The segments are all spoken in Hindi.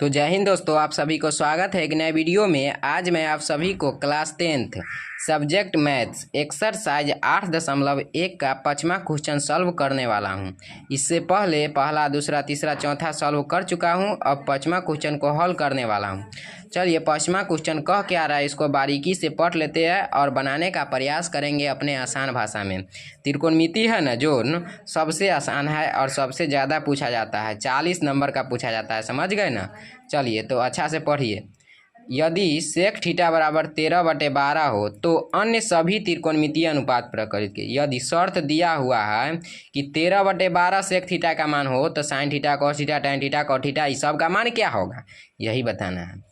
तो जय हिंद दोस्तों, आप सभी को स्वागत है एक नए वीडियो में। आज मैं आप सभी को class 10th subject maths exercise 8.1 का 5वां क्वेश्चन सॉल्व करने वाला हूं। इससे पहले पहला, दूसरा, तीसरा, चौथा सॉल्व कर चुका हूं। अब 5वां क्वेश्चन को हल करने वाला हूं। चलिए 5वां क्वेश्चन कह क्या रहा है इसको बारीकी से पढ़ लेते हैं और बनाने का प्रयास करेंगे अपने आसान भाषा में। त्रिकोणमिति है ना, जो सबसे आसान है और सबसे ज़्यादा पूछा जाता है, 40 नंबर का पूछा जाता है, समझ गए ना। चलिए तो अच्छा से पढ़िए। यदि सेक थीटा बराबर 13/12 हो तो अन्य सभी त्रिकोणमितीय अनुपात प्रकृति के। यदि शर्त दिया हुआ है कि 13/12 सेक थीटा का मान हो तो sine theta, cos theta, tan theta, cot theta, इस सब का मान क्या होगा, यही बताना है।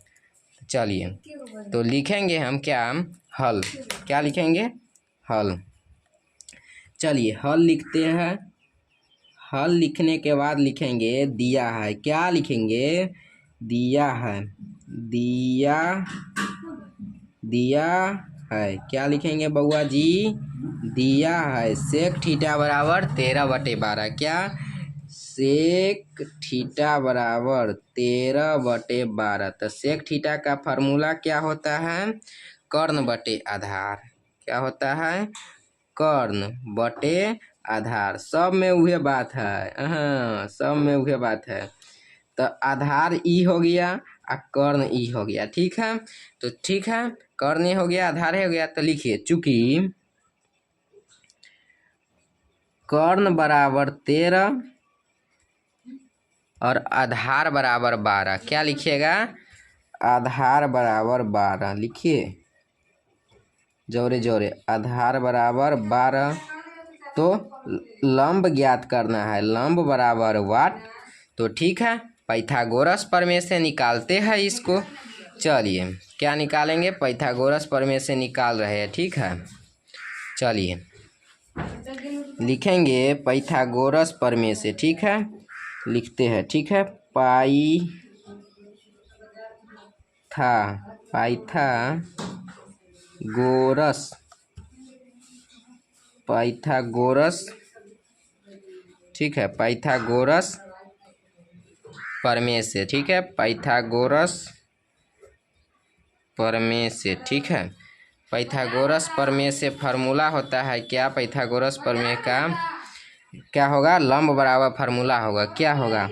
चलिए तो लिखेंगे हम क्या, हल। क्या लिखेंगे? हल। चलिए हल लिखते हैं। हल लिखने के बाद लिखेंगे दिया है। क्या लिखेंगे? दिया है। दिया है। क्या लिखेंगे बउआ जी? दिया है सेक थीटा बराबर 13/12। क्या? सेक थीटा बराबर 13/12। तो सेक थीटा का फार्मूला क्या होता है? कर्ण बटे आधार। क्या होता है? कर्ण बटे आधार। सब में वही बात है। हाँ, सब में वही बात है। तो आधार ई हो गया और कर्ण ई हो गया। ठीक है, तो ठीक है, कर्ण ई हो गया, आधार हो गया। तो लिखिए, चूंकि कर्ण बराबर 13 और आधार बराबर 12। क्या लिखिएगा? आधार बराबर 12 लिखिए, जोरे जोरे। आधार बराबर 12। तो लंब ज्ञात करना है, लंब बराबर वाट। तो ठीक है, पाइथागोरस प्रमेय से निकालते हैं इसको। चलिए क्या निकालेंगे? पाइथागोरस प्रमेय से निकाल रहे हैं। ठीक है, चलिए लिखेंगे पाइथागोरस प्रमेय से। ठीक है, लिखते हैं। ठीक है, पाइथागोरस। ठीक है, पाइथागोरस प्रमेय से। ठीक है, पाइथागोरस प्रमेय से। ठीक है, पाइथागोरस प्रमेय से फार्मूला होता है क्या? पाइथागोरस प्रमेय का क्या होगा? लंब बराबर फार्मूला होगा। क्या होगा?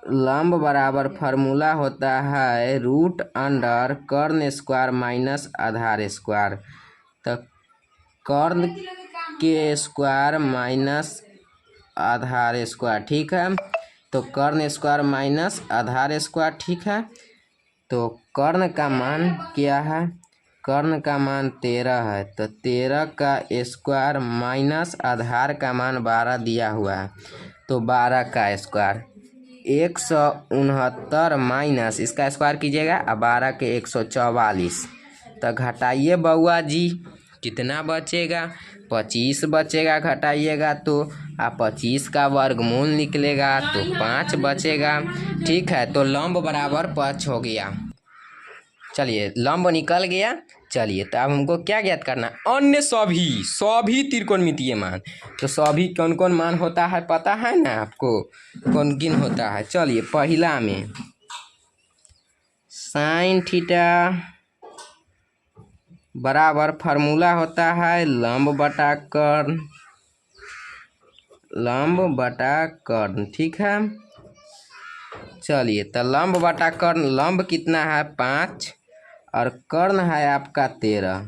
लंब बराबर फार्मूला होता है रूट अंडर कर्ण स्क्वायर माइनस आधार स्क्वायर। तो कर्ण के स्क्वायर माइनस आधार स्क्वायर। ठीक है, तो कर्ण स्क्वायर माइनस आधार स्क्वायर। ठीक है, तो कर्ण का मान क्या है? कर्ण का मान 13 है। तो 13 का स्क्वायर माइनस आधार का मान 12 दिया हुआ है। तो 12 का स्क्वायर 169 माइनस इसका स्क्वायर कीजिएगा, और 12 के 144। तो घटाइए बउआ जी, कितना बचेगा? 25 बचेगा। घटाइएगा तो 25 का वर्गमूल निकलेगा तो 5 बचेगा। ठीक है, तो लंब बराबर 5 हो गया। चलिए लंब निकल गया। चलिए तो अब हमको क्या ज्ञात करना? अन्य सभी त्रिकोणमितीय मान। तो सभी कौन कौन मान होता है पता है ना आपको? कौन किन होता है? चलिए पहला में साइन थीटा बराबर फार्मूला होता है लंब बटा कर्ण। लंब बटा कर्ण। ठीक है, चलिए तो लंब बटा कर्ण, लंब कितना है? 5 और कर्ण है आपका 13।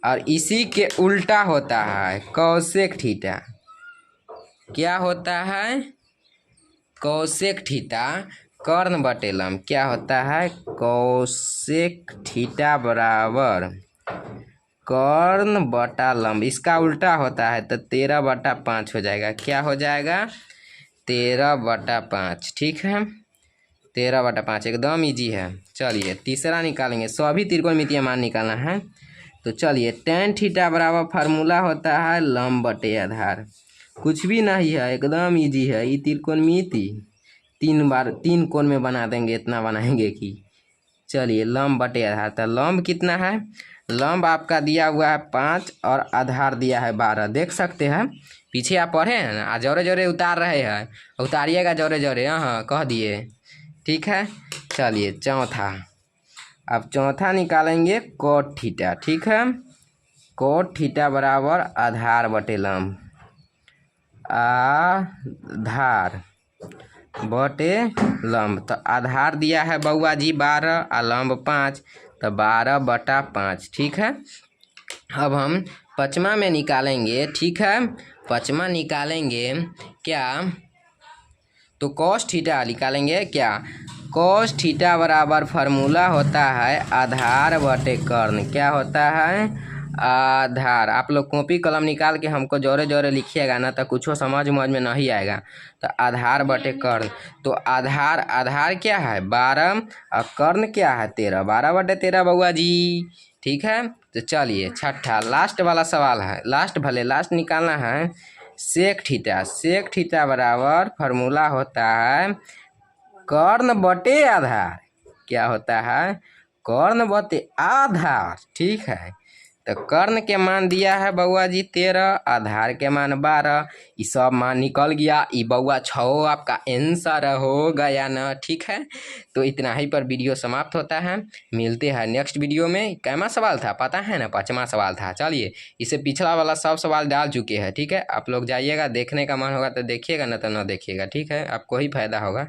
और इसी के उल्टा होता है कौसेक थीटा। क्या होता है? कौसेक थीटा कर्ण बटे लंब। क्या होता है? कौसेक थीटा बराबर कर्ण बटा लंब। इसका उल्टा होता है तो 13/5 हो जाएगा। क्या हो जाएगा? 13/5। ठीक है, 13/5 एकदम इजी है। चलिए तीसरा निकालेंगे, सभी त्रिकोणमितीय मान निकालना है। तो चलिए tan थीटा बराबर फार्मूला होता है लंब बटे आधार। कुछ भी नहीं है, एकदम इजी है। ये त्रिकोणमिति 3 कोण में बना देंगे, इतना बनाएंगे कि। चलिए लंब बटे आधार, तो लंब कितना है? लंब आपका दिया हुआ है 5 और आधार दिया है 12। देख सकते हैं, पीछे आप पढ़े हैं ना, जोरे जोरे उतार रहे हैं, उतारिएगा जोरे जोरे। हाँ कह दिए। ठीक है। चलिए चौथा, अब चौथा निकालेंगे कोट थीटा। ठीक है, कोट थीटा बराबर आधार बटे लंब, आधार बटे लंब। तो आधार दिया है बउआ जी 12 और लंब 5, तो 12/5। ठीक है, अब हम पचमा में निकालेंगे। ठीक है, पचमा निकालेंगे क्या, तो कॉस थीटा निकालेंगे क्या। कॉस थीटा बराबर फार्मूला होता है आधार बटे कर्ण। क्या होता है, आधार। आप लोग कॉपी कलम निकाल के हमको जोरे जोरे लिखिएगा ना, तो कुछ समझ में नहीं आएगा। तो आधार बटे कर्ण, तो आधार क्या है 12 और कर्ण क्या है 13, 12/13 बउआ जी। ठीक है, तो चलिए छठा लास्ट वाला सवाल है, लास्ट निकालना है सेक थीटा। सेक थीटा बराबर फार्मूला होता है कर्ण बटे आधार। क्या होता है, कर्ण बटे आधार। ठीक है, तो कर्ण के मान दिया है बउआ जी 13, आधार के मान 12, ये सब मान निकल गया। ये बउआ 6 आपका आंसर हो गया ना। ठीक है, तो इतना ही पर वीडियो समाप्त होता है। मिलते हैं नेक्स्ट वीडियो में। कैमा सवाल था पता है ना, 5वां सवाल था। चलिए, इसे पिछला वाला सब सवाल डाल चुके हैं। ठीक है, आप लोग जाइएगा, देखने का मन होगा तो देखिएगा, ना तो ना देखिएगा। ठीक है, आपको ही फायदा होगा।